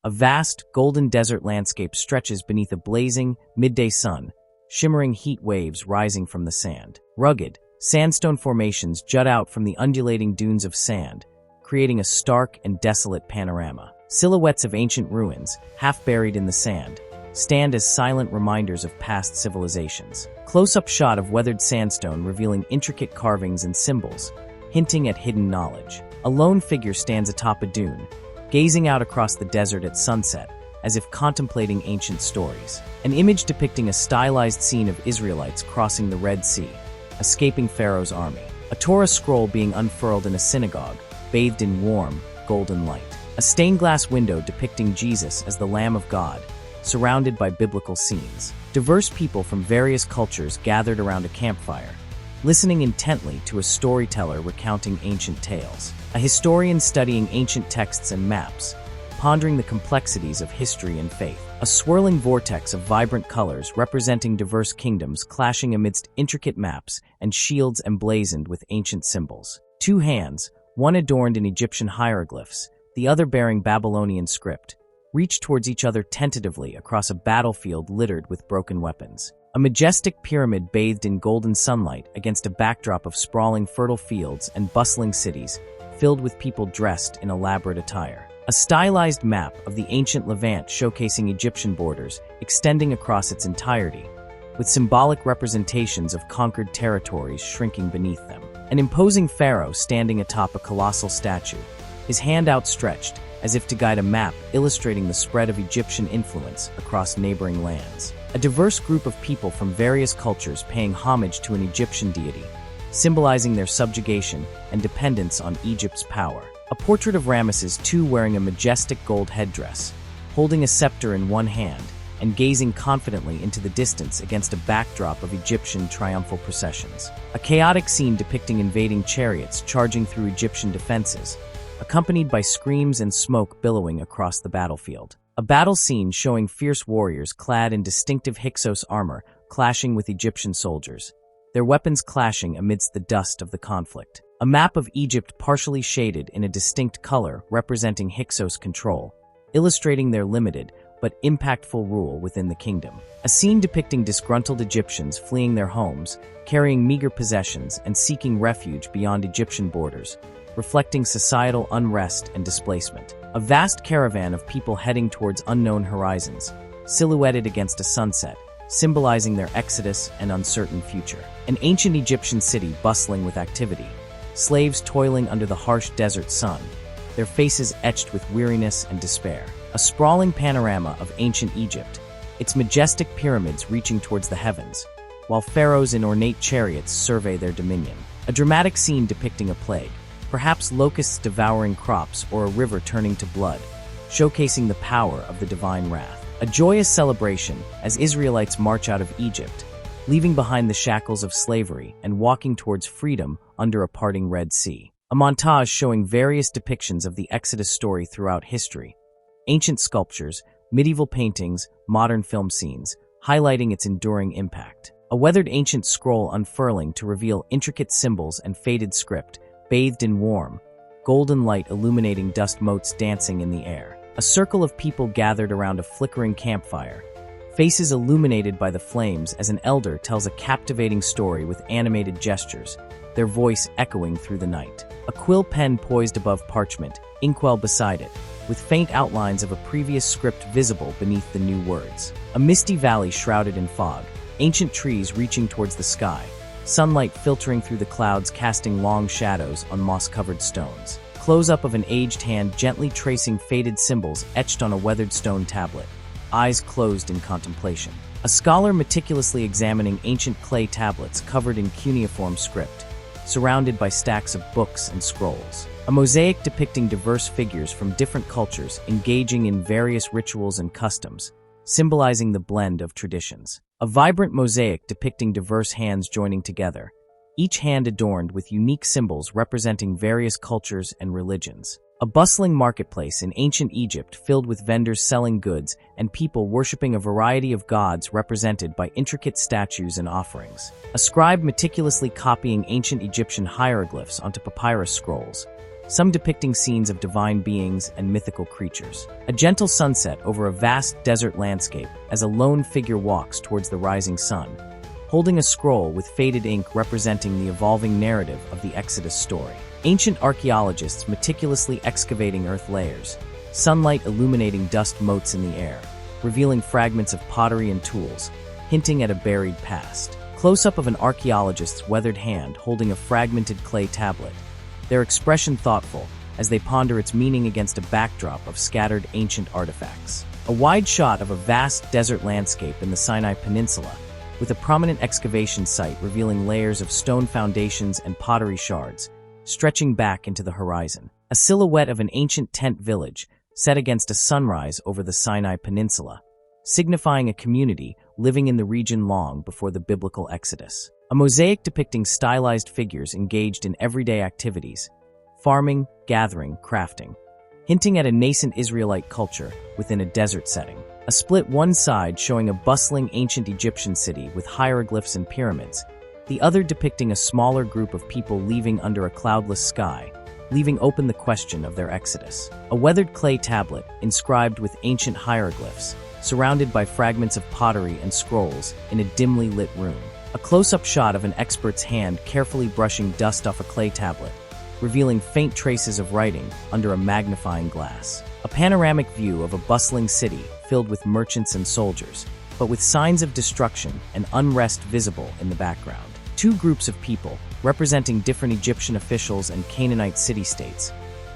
A vast, golden desert landscape stretches beneath a blazing, midday sun, shimmering heat waves rising from the sand. Rugged, sandstone formations jut out from the undulating dunes of sand, creating a stark and desolate panorama. Silhouettes of ancient ruins, half buried in the sand, stand as silent reminders of past civilizations. Close-up shot of weathered sandstone revealing intricate carvings and symbols, hinting at hidden knowledge. A lone figure stands atop a dune, gazing out across the desert at sunset, as if contemplating ancient stories. An image depicting a stylized scene of Israelites crossing the Red Sea, escaping Pharaoh's army. A Torah scroll being unfurled in a synagogue, bathed in warm, golden light. A stained glass window depicting Jesus as the Lamb of God, surrounded by biblical scenes. Diverse people from various cultures gathered around a campfire, listening intently to a storyteller recounting ancient tales. A historian studying ancient texts and maps, pondering the complexities of history and faith. A swirling vortex of vibrant colors representing diverse kingdoms clashing amidst intricate maps and shields emblazoned with ancient symbols. Two hands, one adorned in Egyptian hieroglyphs, the other bearing Babylonian script, reach towards each other tentatively across a battlefield littered with broken weapons. A majestic pyramid bathed in golden sunlight against a backdrop of sprawling fertile fields and bustling cities, filled with people dressed in elaborate attire. A stylized map of the ancient Levant showcasing Egyptian borders extending across its entirety, with symbolic representations of conquered territories shrinking beneath them. An imposing pharaoh standing atop a colossal statue, his hand outstretched as if to guide a map illustrating the spread of Egyptian influence across neighboring lands. A diverse group of people from various cultures paying homage to an Egyptian deity, symbolizing their subjugation and dependence on Egypt's power. A portrait of Ramesses II wearing a majestic gold headdress, holding a scepter in one hand and gazing confidently into the distance against a backdrop of Egyptian triumphal processions. A chaotic scene depicting invading chariots charging through Egyptian defenses, accompanied by screams and smoke billowing across the battlefield. A battle scene showing fierce warriors clad in distinctive Hyksos armor clashing with Egyptian soldiers, their weapons clashing amidst the dust of the conflict. A map of Egypt partially shaded in a distinct color representing Hyksos control, illustrating their limited but impactful rule within the kingdom. A scene depicting disgruntled Egyptians fleeing their homes, carrying meager possessions and seeking refuge beyond Egyptian borders, reflecting societal unrest and displacement. A vast caravan of people heading towards unknown horizons, silhouetted against a sunset, symbolizing their exodus and uncertain future. An ancient Egyptian city bustling with activity, slaves toiling under the harsh desert sun, their faces etched with weariness and despair. A sprawling panorama of ancient Egypt, its majestic pyramids reaching towards the heavens, while pharaohs in ornate chariots survey their dominion. A dramatic scene depicting a plague, perhaps locusts devouring crops or a river turning to blood, showcasing the power of the divine wrath. A joyous celebration as Israelites march out of Egypt, leaving behind the shackles of slavery and walking towards freedom under a parting Red Sea. A montage showing various depictions of the Exodus story throughout history, ancient sculptures, medieval paintings, modern film scenes, highlighting its enduring impact. A weathered ancient scroll unfurling to reveal intricate symbols and faded script, bathed in warm, golden light illuminating dust motes dancing in the air. A circle of people gathered around a flickering campfire, faces illuminated by the flames as an elder tells a captivating story with animated gestures, their voice echoing through the night. A quill pen poised above parchment, inkwell beside it, with faint outlines of a previous script visible beneath the new words. A misty valley shrouded in fog, ancient trees reaching towards the sky, sunlight filtering through the clouds casting long shadows on moss-covered stones. Close-up of an aged hand gently tracing faded symbols etched on a weathered stone tablet, eyes closed in contemplation. A scholar meticulously examining ancient clay tablets covered in cuneiform script, surrounded by stacks of books and scrolls. A mosaic depicting diverse figures from different cultures engaging in various rituals and customs, symbolizing the blend of traditions. A vibrant mosaic depicting diverse hands joining together, each hand adorned with unique symbols representing various cultures and religions. A bustling marketplace in ancient Egypt filled with vendors selling goods and people worshipping a variety of gods represented by intricate statues and offerings. A scribe meticulously copying ancient Egyptian hieroglyphs onto papyrus scrolls, some depicting scenes of divine beings and mythical creatures. A gentle sunset over a vast desert landscape as a lone figure walks towards the rising sun, holding a scroll with faded ink representing the evolving narrative of the Exodus story. Ancient archaeologists meticulously excavating earth layers, sunlight illuminating dust motes in the air, revealing fragments of pottery and tools, hinting at a buried past. Close-up of an archaeologist's weathered hand holding a fragmented clay tablet, their expression thoughtful as they ponder its meaning against a backdrop of scattered ancient artifacts. A wide shot of a vast desert landscape in the Sinai Peninsula, with a prominent excavation site revealing layers of stone foundations and pottery shards, stretching back into the horizon. A silhouette of an ancient tent village set against a sunrise over the Sinai Peninsula, signifying a community living in the region long before the biblical Exodus. A mosaic depicting stylized figures engaged in everyday activities, farming, gathering, crafting, hinting at a nascent Israelite culture within a desert setting. A split one side showing a bustling ancient Egyptian city with hieroglyphs and pyramids, the other depicting a smaller group of people leaving under a cloudless sky, leaving open the question of their exodus. A weathered clay tablet inscribed with ancient hieroglyphs, surrounded by fragments of pottery and scrolls in a dimly lit room. A close-up shot of an expert's hand carefully brushing dust off a clay tablet, revealing faint traces of writing under a magnifying glass. A panoramic view of a bustling city filled with merchants and soldiers, but with signs of destruction and unrest visible in the background. Two groups of people, representing different Egyptian officials and Canaanite city-states,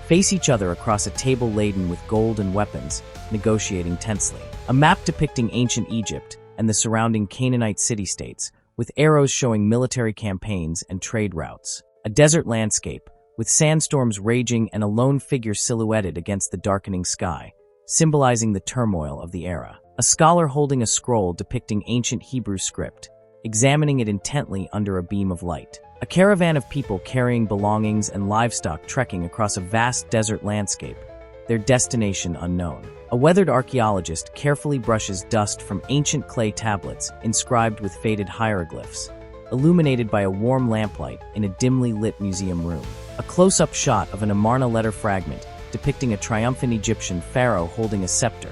face each other across a table laden with gold and weapons, negotiating tensely. A map depicting ancient Egypt and the surrounding Canaanite city-states, with arrows showing military campaigns and trade routes. A desert landscape, with sandstorms raging and a lone figure silhouetted against the darkening sky, symbolizing the turmoil of the era. A scholar holding a scroll depicting ancient Hebrew script, examining it intently under a beam of light. A caravan of people carrying belongings and livestock trekking across a vast desert landscape, their destination unknown. A weathered archaeologist carefully brushes dust from ancient clay tablets inscribed with faded hieroglyphs, illuminated by a warm lamplight in a dimly lit museum room. A close-up shot of an Amarna letter fragment depicting a triumphant Egyptian pharaoh holding a scepter,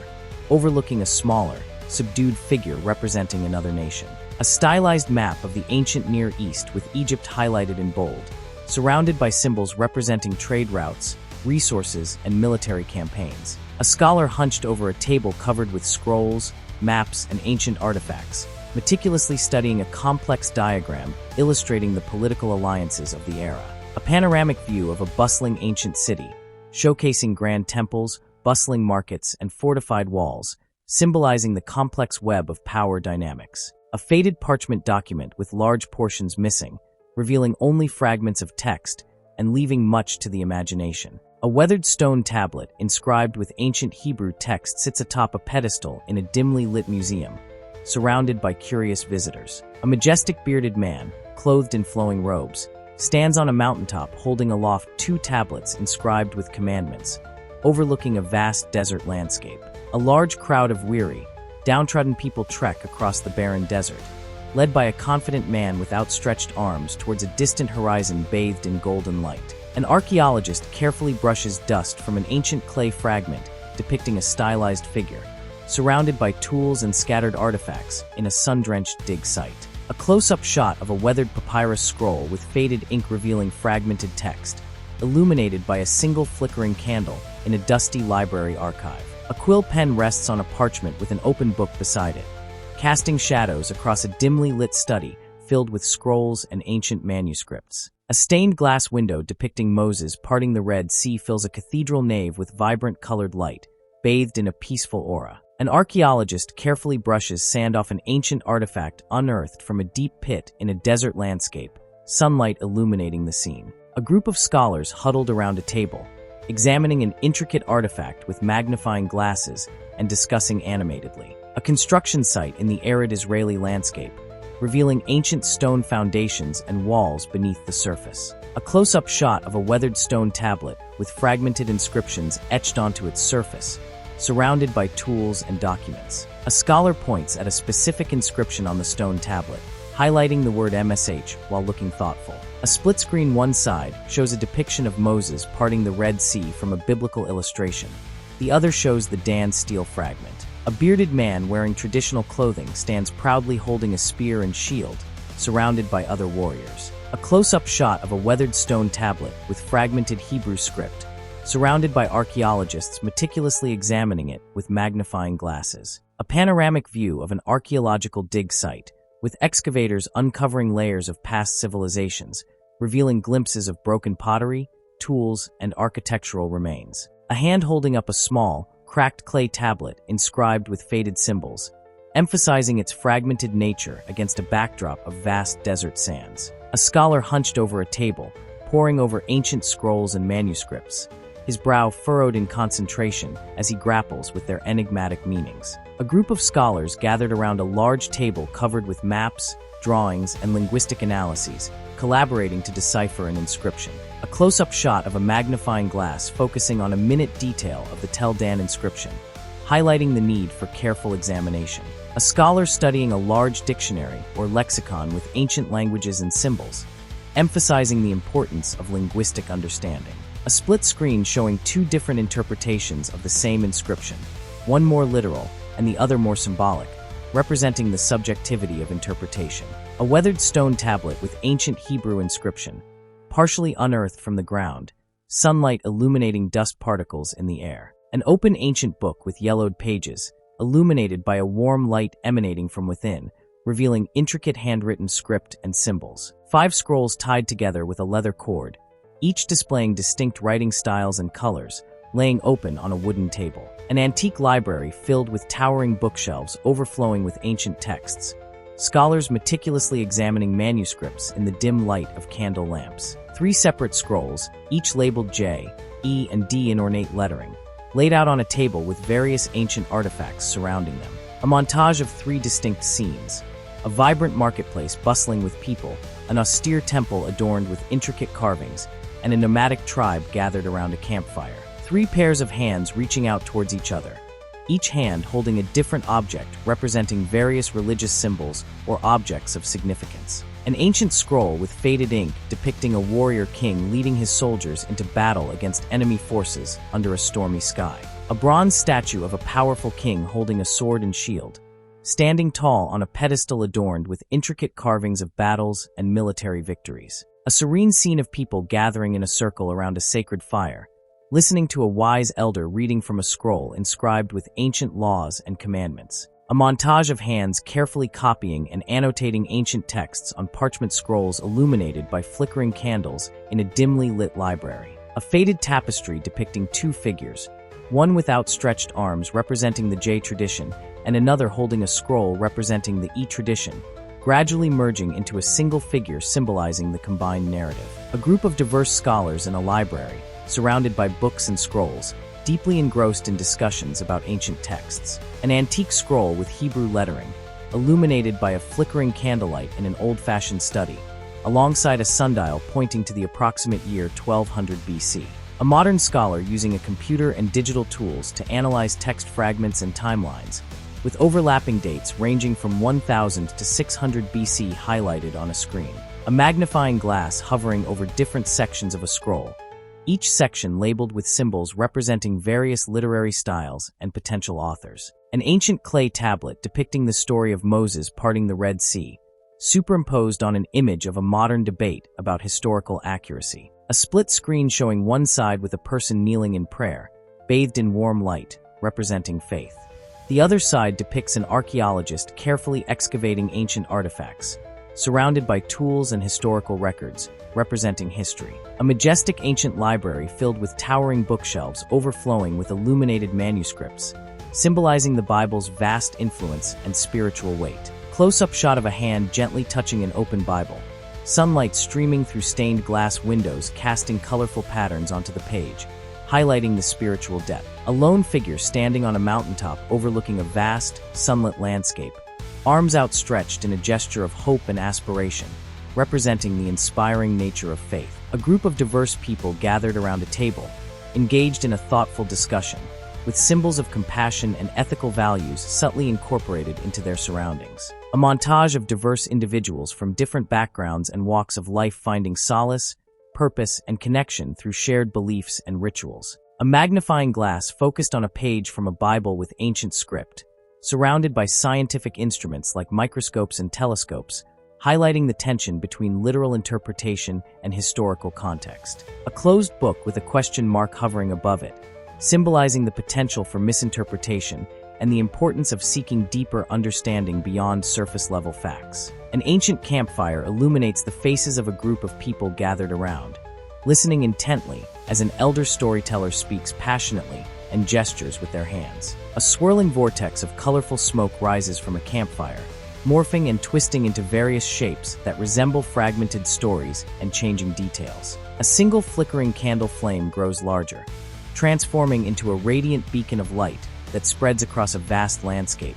overlooking a smaller, subdued figure representing another nation. A stylized map of the ancient Near East with Egypt highlighted in bold, surrounded by symbols representing trade routes, resources, and military campaigns. A scholar hunched over a table covered with scrolls, maps, and ancient artifacts, meticulously studying a complex diagram illustrating the political alliances of the era. A panoramic view of a bustling ancient city, showcasing grand temples, bustling markets, and fortified walls, symbolizing the complex web of power dynamics. A faded parchment document with large portions missing, revealing only fragments of text and leaving much to the imagination. A weathered stone tablet inscribed with ancient Hebrew text sits atop a pedestal in a dimly lit museum, surrounded by curious visitors. A majestic bearded man, clothed in flowing robes, stands on a mountaintop holding aloft two tablets inscribed with commandments, overlooking a vast desert landscape. A large crowd of weary, downtrodden people trek across the barren desert, led by a confident man with outstretched arms towards a distant horizon bathed in golden light. An archaeologist carefully brushes dust from an ancient clay fragment depicting a stylized figure, surrounded by tools and scattered artifacts in a sun-drenched dig site. A close-up shot of a weathered papyrus scroll with faded ink revealing fragmented text, illuminated by a single flickering candle in a dusty library archive. A quill pen rests on a parchment with an open book beside it, casting shadows across a dimly lit study filled with scrolls and ancient manuscripts. A stained glass window depicting Moses parting the Red Sea fills a cathedral nave with vibrant colored light, bathed in a peaceful aura. An archaeologist carefully brushes sand off an ancient artifact unearthed from a deep pit in a desert landscape, sunlight illuminating the scene. A group of scholars huddled around a table, examining an intricate artifact with magnifying glasses and discussing animatedly. A construction site in the arid Israeli landscape, revealing ancient stone foundations and walls beneath the surface. A close-up shot of a weathered stone tablet with fragmented inscriptions etched onto its surface, surrounded by tools and documents. A scholar points at a specific inscription on the stone tablet, highlighting the word MSH while looking thoughtful. A split screen one side shows a depiction of Moses parting the Red Sea from a biblical illustration. The other shows the Dan steel fragment. A bearded man wearing traditional clothing stands proudly holding a spear and shield, surrounded by other warriors. A close-up shot of a weathered stone tablet with fragmented Hebrew script, surrounded by archaeologists meticulously examining it with magnifying glasses. A panoramic view of an archaeological dig site, with excavators uncovering layers of past civilizations, revealing glimpses of broken pottery, tools, and architectural remains. A hand holding up a small, cracked clay tablet inscribed with faded symbols, emphasizing its fragmented nature against a backdrop of vast desert sands. A scholar hunched over a table, poring over ancient scrolls and manuscripts, his brow furrowed in concentration as he grapples with their enigmatic meanings. A group of scholars gathered around a large table covered with maps, drawings, and linguistic analyses, collaborating to decipher an inscription. A close-up shot of a magnifying glass focusing on a minute detail of the Tel Dan inscription, highlighting the need for careful examination. A scholar studying a large dictionary or lexicon with ancient languages and symbols, emphasizing the importance of linguistic understanding. A split screen showing two different interpretations of the same inscription, one more literal and the other more symbolic, representing the subjectivity of interpretation. A weathered stone tablet with ancient Hebrew inscription, partially unearthed from the ground, sunlight illuminating dust particles in the air. An open ancient book with yellowed pages, illuminated by a warm light emanating from within, revealing intricate handwritten script and symbols. 5 scrolls tied together with a leather cord, each displaying distinct writing styles and colors, laying open on a wooden table. An antique library filled with towering bookshelves overflowing with ancient texts, scholars meticulously examining manuscripts in the dim light of candle lamps. 3 separate scrolls, each labeled J, E, and D in ornate lettering, laid out on a table with various ancient artifacts surrounding them. A montage of 3 distinct scenes: a vibrant marketplace bustling with people, an austere temple adorned with intricate carvings, and a nomadic tribe gathered around a campfire. 3 pairs of hands reaching out towards each other, each hand holding a different object representing various religious symbols or objects of significance. An ancient scroll with faded ink depicting a warrior king leading his soldiers into battle against enemy forces under a stormy sky. A bronze statue of a powerful king holding a sword and shield, standing tall on a pedestal adorned with intricate carvings of battles and military victories. A serene scene of people gathering in a circle around a sacred fire, listening to a wise elder reading from a scroll inscribed with ancient laws and commandments. A montage of hands carefully copying and annotating ancient texts on parchment scrolls illuminated by flickering candles in a dimly lit library. A faded tapestry depicting 2 figures, one with outstretched arms representing the J tradition and another holding a scroll representing the E tradition, gradually merging into a single figure symbolizing the combined narrative. A group of diverse scholars in a library, surrounded by books and scrolls, deeply engrossed in discussions about ancient texts. An antique scroll with Hebrew lettering, illuminated by a flickering candlelight in an old-fashioned study, alongside a sundial pointing to the approximate year 1200 BC. A modern scholar using a computer and digital tools to analyze text fragments and timelines, with overlapping dates ranging from 1000 to 600 BC highlighted on a screen. A magnifying glass hovering over different sections of a scroll, each section labeled with symbols representing various literary styles and potential authors. An ancient clay tablet depicting the story of Moses parting the Red Sea, superimposed on an image of a modern debate about historical accuracy. A split screen showing one side with a person kneeling in prayer, bathed in warm light, representing faith. The other side depicts an archaeologist carefully excavating ancient artifacts, surrounded by tools and historical records, representing history. A majestic ancient library filled with towering bookshelves overflowing with illuminated manuscripts, symbolizing the Bible's vast influence and spiritual weight. Close-up shot of a hand gently touching an open Bible, sunlight streaming through stained glass windows casting colorful patterns onto the page, highlighting the spiritual depth. A lone figure standing on a mountaintop overlooking a vast, sunlit landscape, arms outstretched in a gesture of hope and aspiration, representing the inspiring nature of faith. A group of diverse people gathered around a table, engaged in a thoughtful discussion, with symbols of compassion and ethical values subtly incorporated into their surroundings. A montage of diverse individuals from different backgrounds and walks of life finding solace, purpose, and connection through shared beliefs and rituals. A magnifying glass focused on a page from a Bible with ancient script, surrounded by scientific instruments like microscopes and telescopes, highlighting the tension between literal interpretation and historical context. A closed book with a question mark hovering above it, symbolizing the potential for misinterpretation and the importance of seeking deeper understanding beyond surface-level facts. An ancient campfire illuminates the faces of a group of people gathered around, listening intently as an elder storyteller speaks passionately and gestures with their hands. A swirling vortex of colorful smoke rises from a campfire, morphing and twisting into various shapes that resemble fragmented stories and changing details. A single flickering candle flame grows larger, transforming into a radiant beacon of light that spreads across a vast landscape,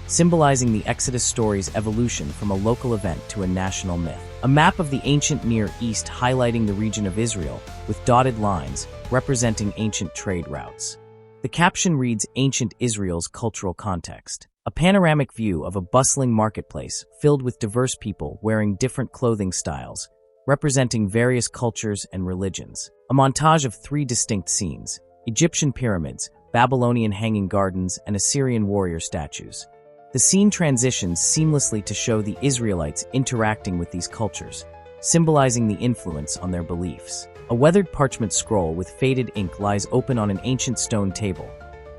symbolizing the Exodus story's evolution from a local event to a national myth. A map of the ancient Near East highlighting the region of Israel with dotted lines representing ancient trade routes. The caption reads, Ancient Israel's Cultural Context. A panoramic view of a bustling marketplace filled with diverse people wearing different clothing styles, representing various cultures and religions. A montage of 3 distinct scenes: Egyptian pyramids, Babylonian hanging gardens, and Assyrian warrior statues. The scene transitions seamlessly to show the Israelites interacting with these cultures, symbolizing the influence on their beliefs. A weathered parchment scroll with faded ink lies open on an ancient stone table,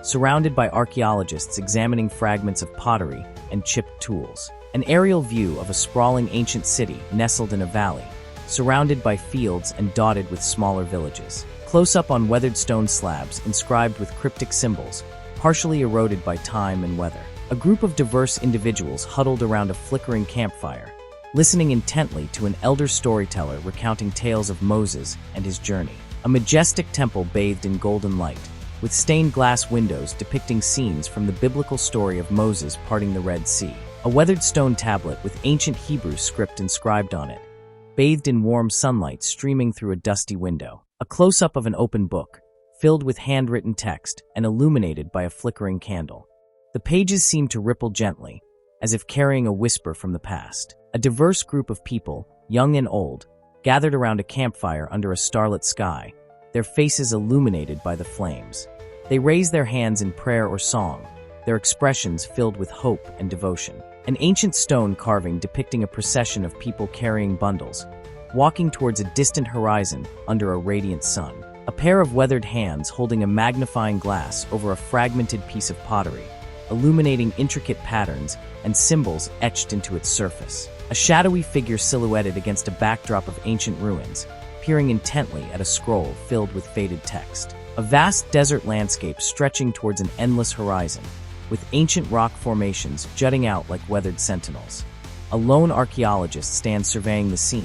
surrounded by archaeologists examining fragments of pottery and chipped tools. An aerial view of a sprawling ancient city nestled in a valley, surrounded by fields and dotted with smaller villages. Close-up on weathered stone slabs inscribed with cryptic symbols, partially eroded by time and weather. A group of diverse individuals huddled around a flickering campfire, listening intently to an elder storyteller recounting tales of Moses and his journey. A majestic temple bathed in golden light, with stained glass windows depicting scenes from the biblical story of Moses parting the Red Sea. A weathered stone tablet with ancient Hebrew script inscribed on it, bathed in warm sunlight streaming through a dusty window. A close-up of an open book, filled with handwritten text and illuminated by a flickering candle. The pages seem to ripple gently, as if carrying a whisper from the past. A diverse group of people, young and old, gathered around a campfire under a starlit sky, their faces illuminated by the flames. They raise their hands in prayer or song, their expressions filled with hope and devotion. An ancient stone carving depicting a procession of people carrying bundles, walking towards a distant horizon under a radiant sun. A pair of weathered hands holding a magnifying glass over a fragmented piece of pottery, illuminating intricate patterns and symbols etched into its surface. A shadowy figure silhouetted against a backdrop of ancient ruins, peering intently at a scroll filled with faded text. A vast desert landscape stretching towards an endless horizon, with ancient rock formations jutting out like weathered sentinels. A lone archaeologist stands surveying the scene,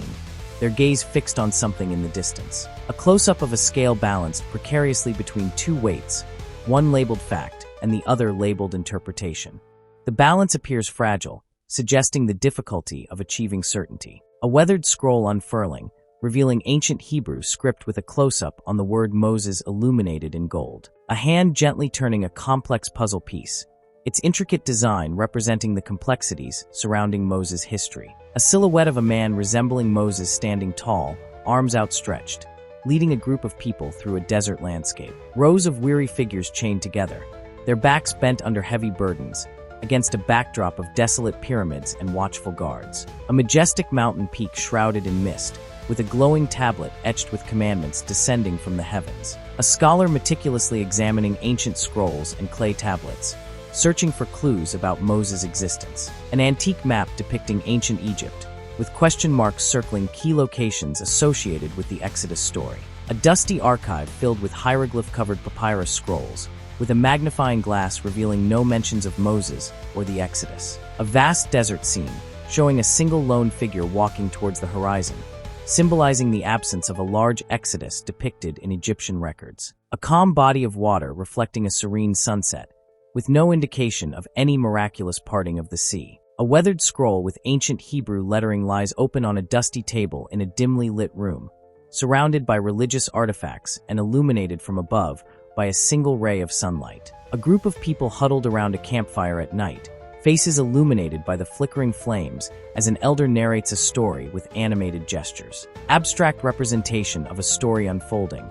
their gaze fixed on something in the distance. A close-up of a scale balanced precariously between 2 weights, one labeled fact and the other labeled interpretation. The balance appears fragile, suggesting the difficulty of achieving certainty. A weathered scroll unfurling, revealing ancient Hebrew script with a close-up on the word Moses illuminated in gold. A hand gently turning a complex puzzle piece, its intricate design representing the complexities surrounding Moses' history. A silhouette of a man resembling Moses standing tall, arms outstretched, leading a group of people through a desert landscape. Rows of weary figures chained together, their backs bent under heavy burdens, against a backdrop of desolate pyramids and watchful guards. A majestic mountain peak shrouded in mist, with a glowing tablet etched with commandments descending from the heavens. A scholar meticulously examining ancient scrolls and clay tablets, searching for clues about Moses' existence. An antique map depicting ancient Egypt, with question marks circling key locations associated with the Exodus story. A dusty archive filled with hieroglyph-covered papyrus scrolls, with a magnifying glass revealing no mentions of Moses or the Exodus. A vast desert scene, showing a single lone figure walking towards the horizon, symbolizing the absence of a large Exodus depicted in Egyptian records. A calm body of water reflecting a serene sunset, with no indication of any miraculous parting of the sea. A weathered scroll with ancient Hebrew lettering lies open on a dusty table in a dimly lit room, surrounded by religious artifacts and illuminated from above by a single ray of sunlight. A group of people huddled around a campfire at night, faces illuminated by the flickering flames as an elder narrates a story with animated gestures. Abstract representation of a story unfolding,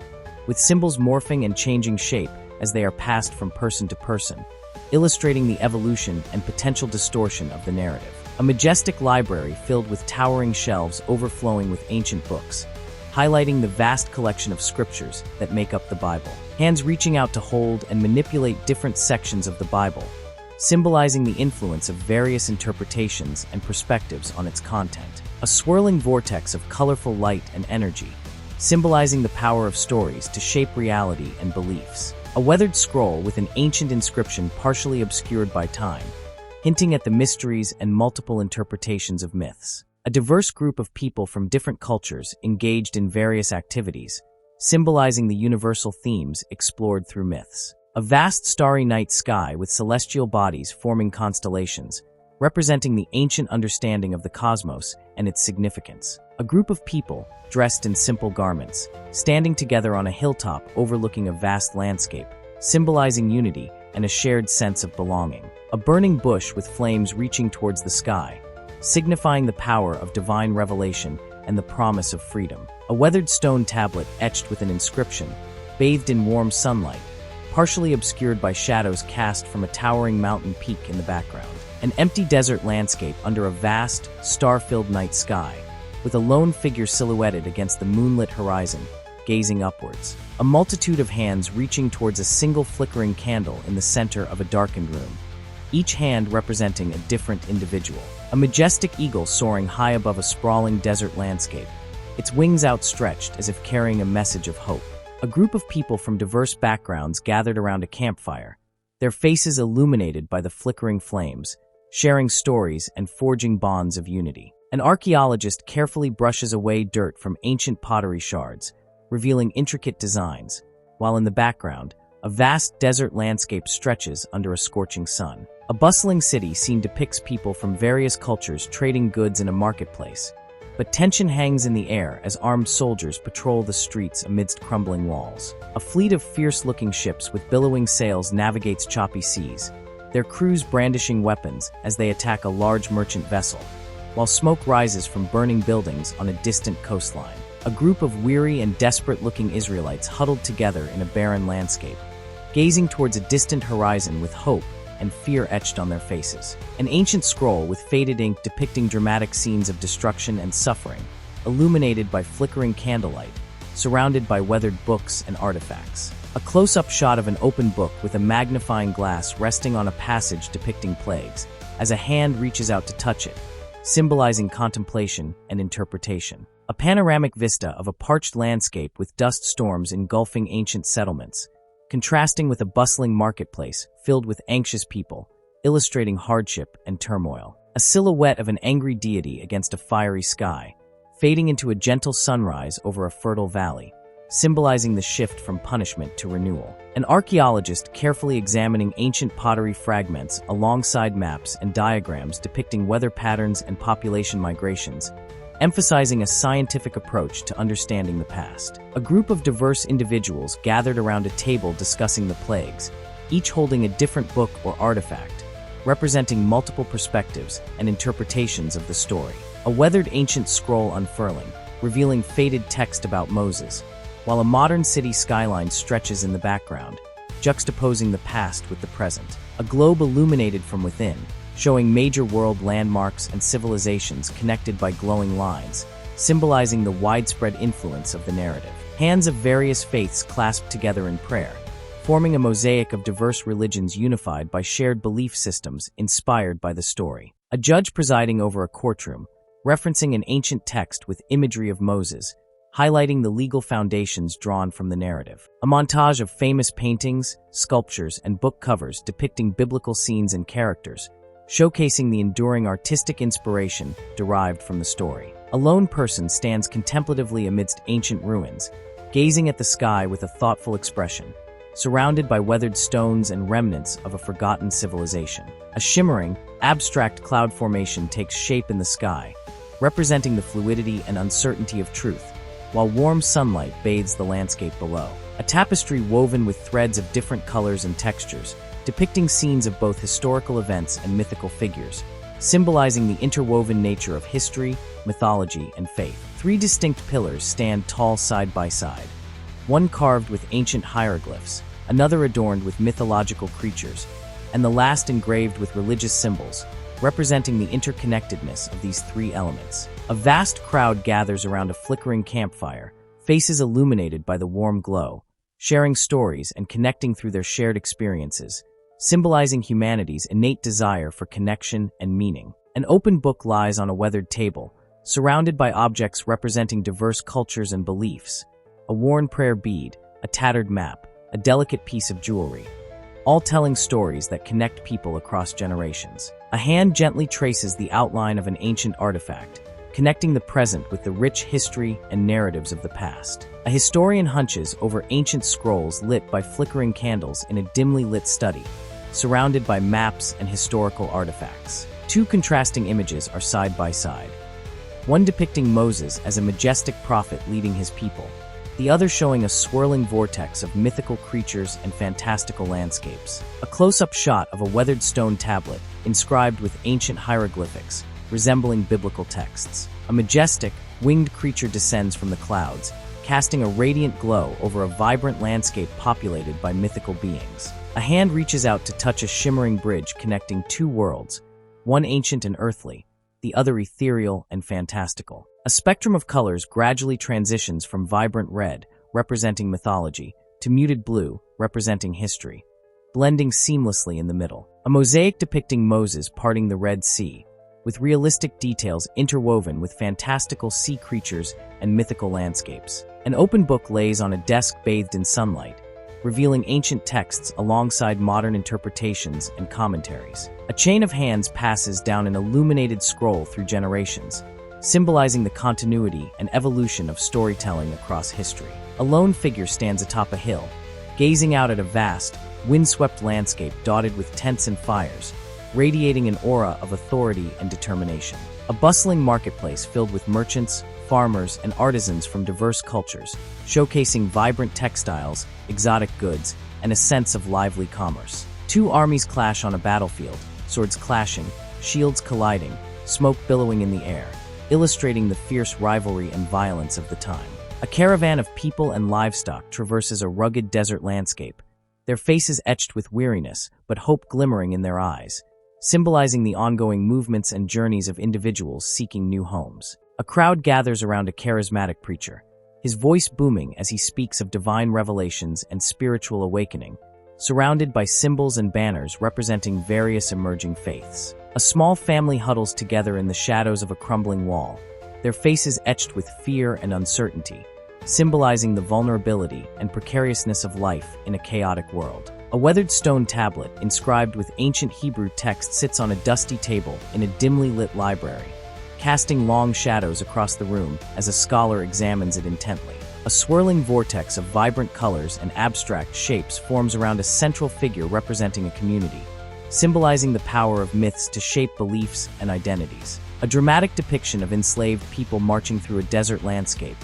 with symbols morphing and changing shape as they are passed from person to person, illustrating the evolution and potential distortion of the narrative. A majestic library filled with towering shelves overflowing with ancient books, highlighting the vast collection of scriptures that make up the Bible. Hands reaching out to hold and manipulate different sections of the Bible, symbolizing the influence of various interpretations and perspectives on its content. A swirling vortex of colorful light and energy, symbolizing the power of stories to shape reality and beliefs. A weathered scroll with an ancient inscription partially obscured by time, hinting at the mysteries and multiple interpretations of myths. A diverse group of people from different cultures engaged in various activities, symbolizing the universal themes explored through myths. A vast starry night sky with celestial bodies forming constellations, representing the ancient understanding of the cosmos and its significance. A group of people, dressed in simple garments, standing together on a hilltop overlooking a vast landscape, symbolizing unity and a shared sense of belonging. A burning bush with flames reaching towards the sky, signifying the power of divine revelation and the promise of freedom. A weathered stone tablet etched with an inscription, bathed in warm sunlight, partially obscured by shadows cast from a towering mountain peak in the background. An empty desert landscape under a vast, star-filled night sky, with a lone figure silhouetted against the moonlit horizon, gazing upwards. A multitude of hands reaching towards a single flickering candle in the center of a darkened room, each hand representing a different individual. A majestic eagle soaring high above a sprawling desert landscape, its wings outstretched as if carrying a message of hope. A group of people from diverse backgrounds gathered around a campfire, their faces illuminated by the flickering flames, sharing stories and forging bonds of unity. An archaeologist carefully brushes away dirt from ancient pottery shards, revealing intricate designs, while in the background, a vast desert landscape stretches under a scorching sun. A bustling city scene depicts people from various cultures trading goods in a marketplace, but tension hangs in the air as armed soldiers patrol the streets amidst crumbling walls. A fleet of fierce-looking ships with billowing sails navigates choppy seas, their crews brandishing weapons as they attack a large merchant vessel, while smoke rises from burning buildings on a distant coastline. A group of weary and desperate-looking Israelites huddled together in a barren landscape, gazing towards a distant horizon with hope and fear etched on their faces. An ancient scroll with faded ink depicting dramatic scenes of destruction and suffering, illuminated by flickering candlelight, surrounded by weathered books and artifacts. A close-up shot of an open book with a magnifying glass resting on a passage depicting plagues, as a hand reaches out to touch it, symbolizing contemplation and interpretation. A panoramic vista of a parched landscape with dust storms engulfing ancient settlements, contrasting with a bustling marketplace filled with anxious people, illustrating hardship and turmoil. A silhouette of an angry deity against a fiery sky, fading into a gentle sunrise over a fertile valley, symbolizing the shift from punishment to renewal. An archaeologist carefully examining ancient pottery fragments alongside maps and diagrams depicting weather patterns and population migrations, emphasizing a scientific approach to understanding the past. A group of diverse individuals gathered around a table discussing the plagues, each holding a different book or artifact, representing multiple perspectives and interpretations of the story. A weathered ancient scroll unfurling, revealing faded text about Moses, while a modern city skyline stretches in the background, juxtaposing the past with the present. A globe illuminated from within, showing major world landmarks and civilizations connected by glowing lines, symbolizing the widespread influence of the narrative. Hands of various faiths clasped together in prayer, forming a mosaic of diverse religions unified by shared belief systems inspired by the story. A judge presiding over a courtroom, referencing an ancient text with imagery of Moses, highlighting the legal foundations drawn from the narrative. A montage of famous paintings, sculptures, and book covers depicting biblical scenes and characters, showcasing the enduring artistic inspiration derived from the story. A lone person stands contemplatively amidst ancient ruins, gazing at the sky with a thoughtful expression, surrounded by weathered stones and remnants of a forgotten civilization. A shimmering, abstract cloud formation takes shape in the sky, representing the fluidity and uncertainty of truth, while warm sunlight bathes the landscape below. A tapestry woven with threads of different colors and textures, depicting scenes of both historical events and mythical figures, symbolizing the interwoven nature of history, mythology, and faith. 3 distinct pillars stand tall side by side, one carved with ancient hieroglyphs, another adorned with mythological creatures, and the last engraved with religious symbols, representing the interconnectedness of these 3 elements. A vast crowd gathers around a flickering campfire, faces illuminated by the warm glow, sharing stories and connecting through their shared experiences, symbolizing humanity's innate desire for connection and meaning. An open book lies on a weathered table, surrounded by objects representing diverse cultures and beliefs: a worn prayer bead, a tattered map, a delicate piece of jewelry, all telling stories that connect people across generations. A hand gently traces the outline of an ancient artifact, connecting the present with the rich history and narratives of the past. A historian hunches over ancient scrolls lit by flickering candles in a dimly lit study, surrounded by maps and historical artifacts. 2 contrasting images are side by side, one depicting Moses as a majestic prophet leading his people, the other showing a swirling vortex of mythical creatures and fantastical landscapes. A close-up shot of a weathered stone tablet inscribed with ancient hieroglyphics, resembling biblical texts. A majestic, winged creature descends from the clouds, casting a radiant glow over a vibrant landscape populated by mythical beings. A hand reaches out to touch a shimmering bridge connecting 2 worlds, one ancient and earthly, the other ethereal and fantastical. A spectrum of colors gradually transitions from vibrant red, representing mythology, to muted blue, representing history, blending seamlessly in the middle. A mosaic depicting Moses parting the Red Sea, with realistic details interwoven with fantastical sea creatures and mythical landscapes. An open book lays on a desk bathed in sunlight, revealing ancient texts alongside modern interpretations and commentaries. A chain of hands passes down an illuminated scroll through generations, symbolizing the continuity and evolution of storytelling across history. A lone figure stands atop a hill, gazing out at a vast, windswept landscape dotted with tents and fires, radiating an aura of authority and determination. A bustling marketplace filled with merchants, farmers, and artisans from diverse cultures, showcasing vibrant textiles, exotic goods, and a sense of lively commerce. 2 armies clash on a battlefield, swords clashing, shields colliding, smoke billowing in the air, illustrating the fierce rivalry and violence of the time. A caravan of people and livestock traverses a rugged desert landscape, their faces etched with weariness, but hope glimmering in their eyes, symbolizing the ongoing movements and journeys of individuals seeking new homes. A crowd gathers around a charismatic preacher, his voice booming as he speaks of divine revelations and spiritual awakening, surrounded by symbols and banners representing various emerging faiths. A small family huddles together in the shadows of a crumbling wall, their faces etched with fear and uncertainty, symbolizing the vulnerability and precariousness of life in a chaotic world. A weathered stone tablet inscribed with ancient Hebrew text sits on a dusty table in a dimly lit library, casting long shadows across the room as a scholar examines it intently. A swirling vortex of vibrant colors and abstract shapes forms around a central figure representing a community, symbolizing the power of myths to shape beliefs and identities. A dramatic depiction of enslaved people marching through a desert landscape,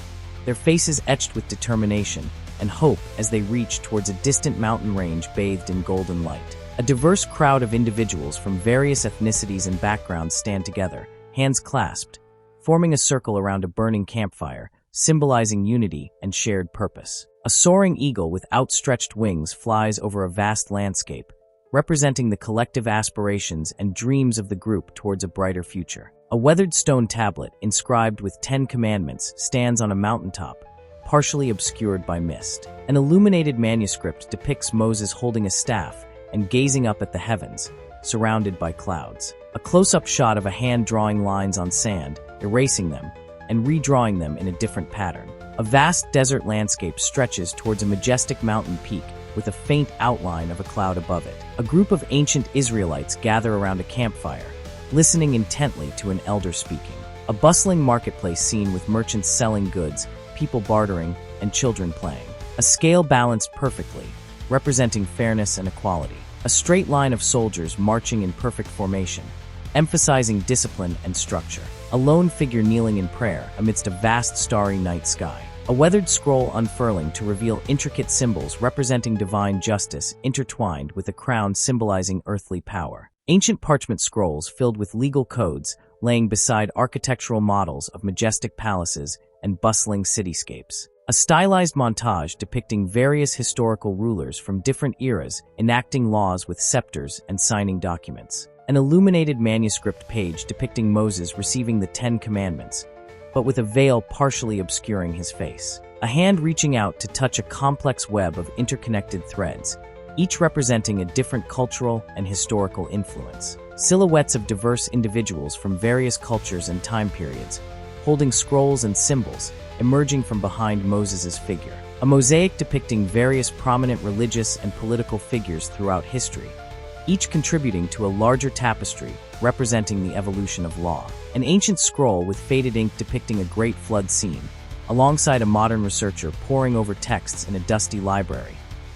their faces etched with determination and hope as they reach towards a distant mountain range bathed in golden light. A diverse crowd of individuals from various ethnicities and backgrounds stand together, hands clasped, forming a circle around a burning campfire, symbolizing unity and shared purpose. A soaring eagle with outstretched wings flies over a vast landscape, representing the collective aspirations and dreams of the group towards a brighter future. A weathered stone tablet inscribed with 10 commandments stands on a mountaintop, partially obscured by mist. An illuminated manuscript depicts Moses holding a staff and gazing up at the heavens, surrounded by clouds. A close-up shot of a hand drawing lines on sand, erasing them, and redrawing them in a different pattern. A vast desert landscape stretches towards a majestic mountain peak with a faint outline of a cloud above it. A group of ancient Israelites gather around a campfire, listening intently to an elder speaking. A bustling marketplace scene with merchants selling goods, people bartering, and children playing. A scale balanced perfectly, representing fairness and equality. A straight line of soldiers marching in perfect formation, emphasizing discipline and structure. A lone figure kneeling in prayer amidst a vast starry night sky. A weathered scroll unfurling to reveal intricate symbols representing divine justice intertwined with a crown symbolizing earthly power. Ancient parchment scrolls filled with legal codes laying beside architectural models of majestic palaces and bustling cityscapes. A stylized montage depicting various historical rulers from different eras enacting laws with scepters and signing documents. An illuminated manuscript page depicting Moses receiving the Ten Commandments, but with a veil partially obscuring his face. A hand reaching out to touch a complex web of interconnected threads, each representing a different cultural and historical influence. Silhouettes of diverse individuals from various cultures and time periods, holding scrolls and symbols, emerging from behind Moses' figure. A mosaic depicting various prominent religious and political figures throughout history, each contributing to a larger tapestry representing the evolution of law. An ancient scroll with faded ink depicting a great flood scene, alongside a modern researcher poring over texts in a dusty library,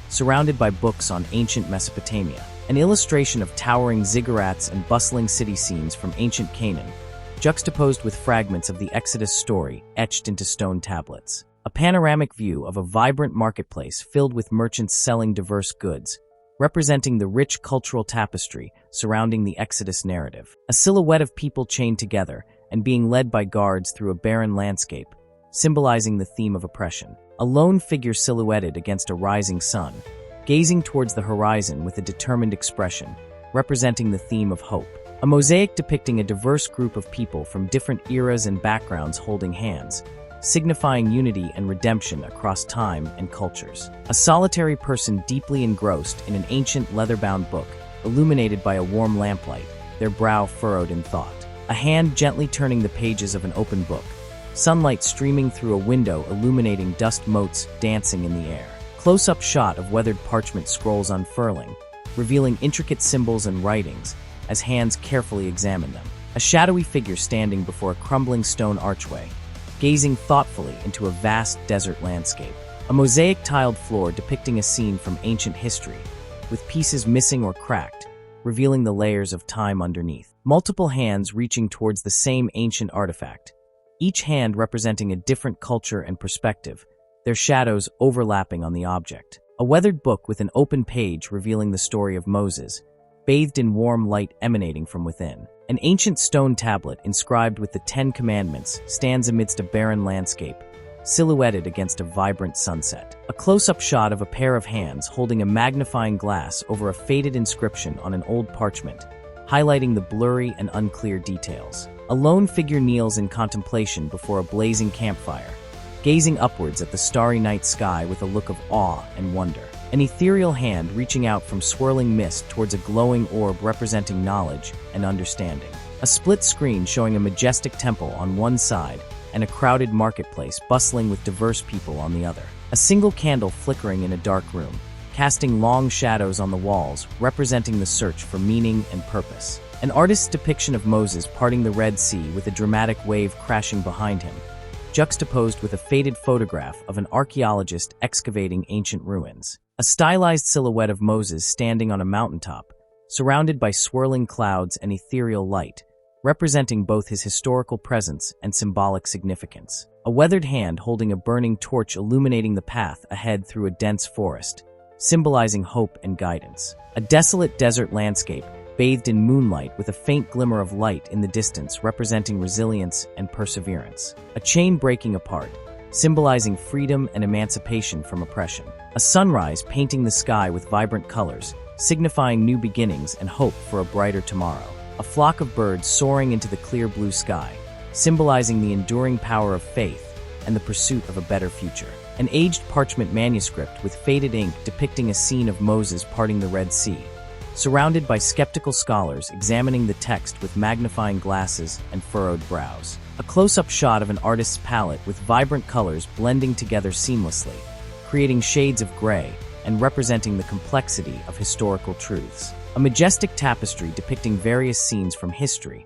surrounded by books on ancient Mesopotamia. An illustration of towering ziggurats and bustling city scenes from ancient Canaan, juxtaposed with fragments of the Exodus story etched into stone tablets. A panoramic view of a vibrant marketplace filled with merchants selling diverse goods, representing the rich cultural tapestry surrounding the Exodus narrative. A silhouette of people chained together and being led by guards through a barren landscape, symbolizing the theme of oppression. A lone figure silhouetted against a rising sun, gazing towards the horizon with a determined expression, representing the theme of hope. A mosaic depicting a diverse group of people from different eras and backgrounds holding hands, signifying unity and redemption across time and cultures. A solitary person deeply engrossed in an ancient leather-bound book, illuminated by a warm lamplight, their brow furrowed in thought. A hand gently turning the pages of an open book, sunlight streaming through a window illuminating dust motes dancing in the air. Close-up shot of weathered parchment scrolls unfurling, revealing intricate symbols and writings as hands carefully examine them. A shadowy figure standing before a crumbling stone archway, gazing thoughtfully into a vast desert landscape. A mosaic tiled floor depicting a scene from ancient history, with pieces missing or cracked, revealing the layers of time underneath. Multiple hands reaching towards the same ancient artifact, each hand representing a different culture and perspective, their shadows overlapping on the object. A weathered book with an open page revealing the story of Moses, bathed in warm light emanating from within. An ancient stone tablet inscribed with the Ten Commandments stands amidst a barren landscape, silhouetted against a vibrant sunset. A close-up shot of a pair of hands holding a magnifying glass over a faded inscription on an old parchment, highlighting the blurry and unclear details. A lone figure kneels in contemplation before a blazing campfire, gazing upwards at the starry night sky with a look of awe and wonder. An ethereal hand reaching out from swirling mist towards a glowing orb representing knowledge and understanding. A split screen showing a majestic temple on one side and a crowded marketplace bustling with diverse people on the other. A single candle flickering in a dark room, casting long shadows on the walls, representing the search for meaning and purpose. An artist's depiction of Moses parting the Red Sea with a dramatic wave crashing behind him, juxtaposed with a faded photograph of an archaeologist excavating ancient ruins. A stylized silhouette of Moses standing on a mountaintop, surrounded by swirling clouds and ethereal light, representing both his historical presence and symbolic significance. A weathered hand holding a burning torch illuminating the path ahead through a dense forest, symbolizing hope and guidance. A desolate desert landscape, bathed in moonlight with a faint glimmer of light in the distance representing resilience and perseverance. A chain breaking apart, symbolizing freedom and emancipation from oppression. A sunrise painting the sky with vibrant colors, signifying new beginnings and hope for a brighter tomorrow. A flock of birds soaring into the clear blue sky, symbolizing the enduring power of faith and the pursuit of a better future. An aged parchment manuscript with faded ink depicting a scene of Moses parting the Red Sea, surrounded by skeptical scholars examining the text with magnifying glasses and furrowed brows. A close-up shot of an artist's palette with vibrant colors blending together seamlessly, creating shades of gray and representing the complexity of historical truths. A majestic tapestry depicting various scenes from history,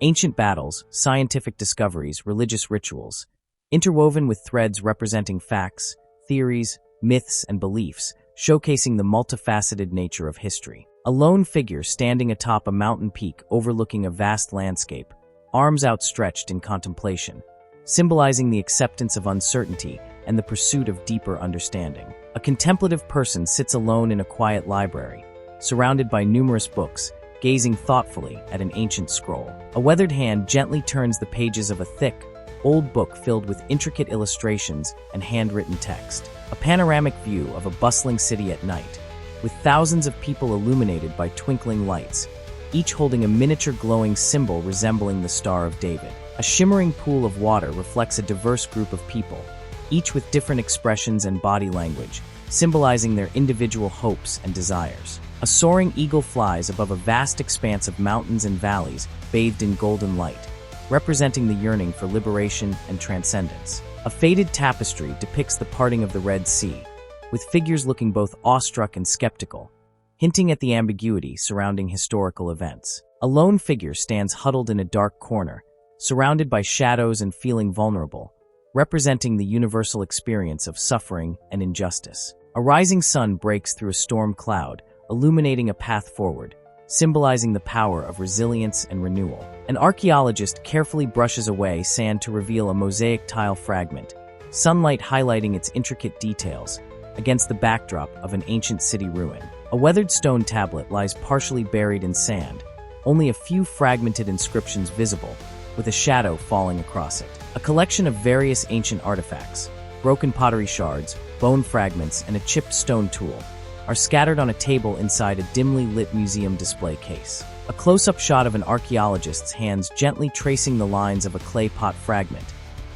ancient battles, scientific discoveries, religious rituals, interwoven with threads representing facts, theories, myths, and beliefs, showcasing the multifaceted nature of history. A lone figure standing atop a mountain peak overlooking a vast landscape, arms outstretched in contemplation, symbolizing the acceptance of uncertainty and the pursuit of deeper understanding. A contemplative person sits alone in a quiet library, surrounded by numerous books, gazing thoughtfully at an ancient scroll. A weathered hand gently turns the pages of a thick, old book filled with intricate illustrations and handwritten text. A panoramic view of a bustling city at night, with thousands of people illuminated by twinkling lights, each holding a miniature glowing symbol resembling the Star of David. A shimmering pool of water reflects a diverse group of people, each with different expressions and body language, symbolizing their individual hopes and desires. A soaring eagle flies above a vast expanse of mountains and valleys bathed in golden light, representing the yearning for liberation and transcendence. A faded tapestry depicts the parting of the Red Sea, with figures looking both awestruck and skeptical, hinting at the ambiguity surrounding historical events. A lone figure stands huddled in a dark corner, surrounded by shadows and feeling vulnerable, representing the universal experience of suffering and injustice. A rising sun breaks through a storm cloud, illuminating a path forward, symbolizing the power of resilience and renewal. An archaeologist carefully brushes away sand to reveal a mosaic tile fragment, sunlight highlighting its intricate details against the backdrop of an ancient city ruin. A weathered stone tablet lies partially buried in sand, only a few fragmented inscriptions visible, with a shadow falling across it. A collection of various ancient artifacts, broken pottery shards, bone fragments, and a chipped stone tool, are scattered on a table inside a dimly lit museum display case. A close-up shot of an archaeologist's hands gently tracing the lines of a clay pot fragment,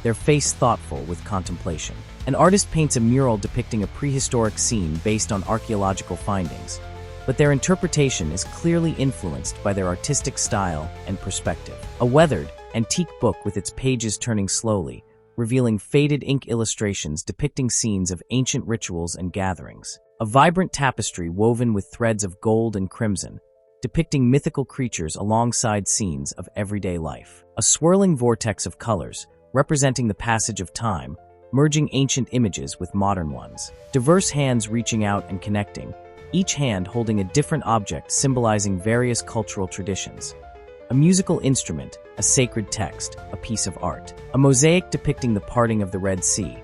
their face thoughtful with contemplation. An artist paints a mural depicting a prehistoric scene based on archaeological findings, but their interpretation is clearly influenced by their artistic style and perspective. A weathered, antique book with its pages turning slowly, revealing faded ink illustrations depicting scenes of ancient rituals and gatherings. A vibrant tapestry woven with threads of gold and crimson, depicting mythical creatures alongside scenes of everyday life. A swirling vortex of colors, representing the passage of time, merging ancient images with modern ones. Diverse hands reaching out and connecting, each hand holding a different object symbolizing various cultural traditions. A musical instrument, a sacred text, a piece of art. A mosaic depicting the parting of the Red Sea,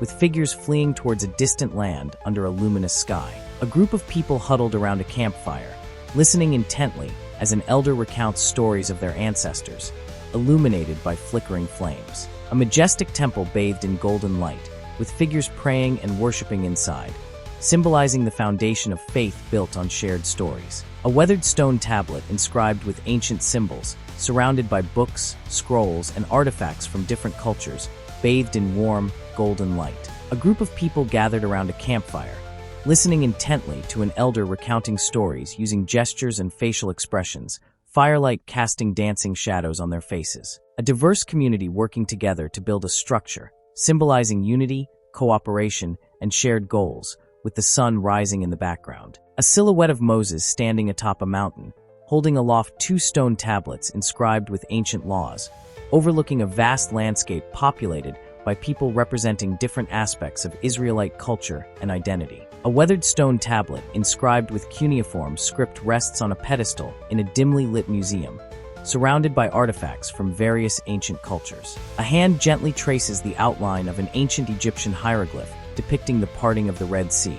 with figures fleeing towards a distant land under a luminous sky. A group of people huddled around a campfire, listening intently as an elder recounts stories of their ancestors, illuminated by flickering flames. A majestic temple bathed in golden light, with figures praying and worshiping inside, symbolizing the foundation of faith built on shared stories. A weathered stone tablet inscribed with ancient symbols, surrounded by books, scrolls, and artifacts from different cultures, bathed in warm, golden light. A group of people gathered around a campfire, listening intently to an elder recounting stories using gestures and facial expressions, firelight casting dancing shadows on their faces. A diverse community working together to build a structure, symbolizing unity, cooperation, and shared goals, with the sun rising in the background. A silhouette of Moses standing atop a mountain, holding aloft two stone tablets inscribed with ancient laws, overlooking a vast landscape populated by people representing different aspects of Israelite culture and identity. A weathered stone tablet inscribed with cuneiform script rests on a pedestal in a dimly lit museum, surrounded by artifacts from various ancient cultures. A hand gently traces the outline of an ancient Egyptian hieroglyph depicting the parting of the Red Sea,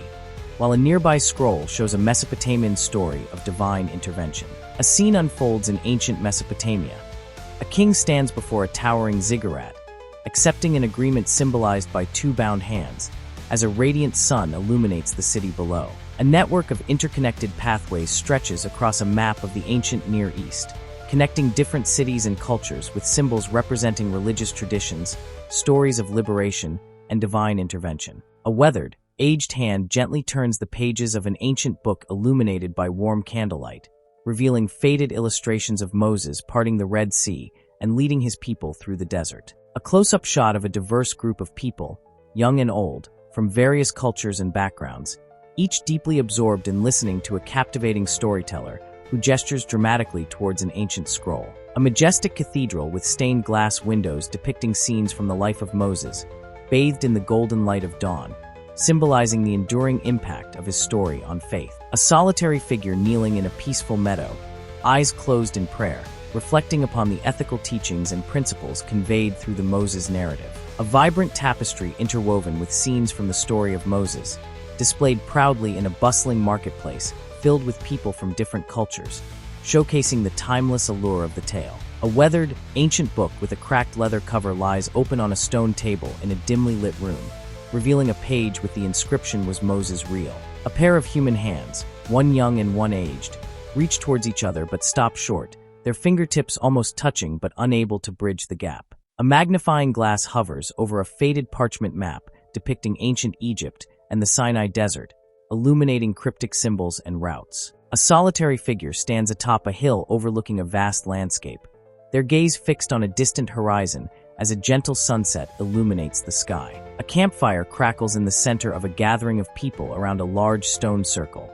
while a nearby scroll shows a Mesopotamian story of divine intervention. A scene unfolds in ancient Mesopotamia. A king stands before a towering ziggurat, accepting an agreement symbolized by two bound hands, as a radiant sun illuminates the city below. A network of interconnected pathways stretches across a map of the ancient Near East, connecting different cities and cultures with symbols representing religious traditions, stories of liberation, and divine intervention. A weathered, aged hand gently turns the pages of an ancient book illuminated by warm candlelight, revealing faded illustrations of Moses parting the Red Sea and leading his people through the desert. A close-up shot of a diverse group of people, young and old, from various cultures and backgrounds, each deeply absorbed in listening to a captivating storyteller who gestures dramatically towards an ancient scroll. A majestic cathedral with stained glass windows depicting scenes from the life of Moses, bathed in the golden light of dawn, symbolizing the enduring impact of his story on faith. A solitary figure kneeling in a peaceful meadow, eyes closed in prayer, reflecting upon the ethical teachings and principles conveyed through the Moses narrative. A vibrant tapestry interwoven with scenes from the story of Moses, displayed proudly in a bustling marketplace filled with people from different cultures, showcasing the timeless allure of the tale. A weathered, ancient book with a cracked leather cover lies open on a stone table in a dimly lit room, revealing a page with the inscription "Was Moses real?" A pair of human hands, one young and one aged, reach towards each other but stop short, their fingertips almost touching but unable to bridge the gap. A magnifying glass hovers over a faded parchment map depicting ancient Egypt and the Sinai Desert, illuminating cryptic symbols and routes. A solitary figure stands atop a hill overlooking a vast landscape, their gaze fixed on a distant horizon as a gentle sunset illuminates the sky. A campfire crackles in the center of a gathering of people around a large stone circle,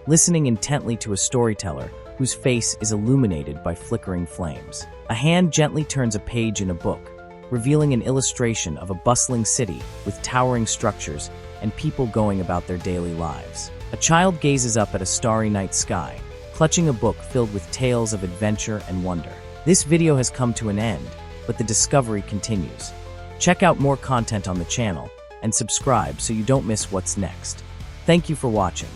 listening intently to a storyteller whose face is illuminated by flickering flames. A hand gently turns a page in a book, revealing an illustration of a bustling city with towering structures and people going about their daily lives. A child gazes up at a starry night sky, clutching a book filled with tales of adventure and wonder. This video has come to an end, but the discovery continues. Check out more content on the channel and subscribe so you don't miss what's next. Thank you for watching.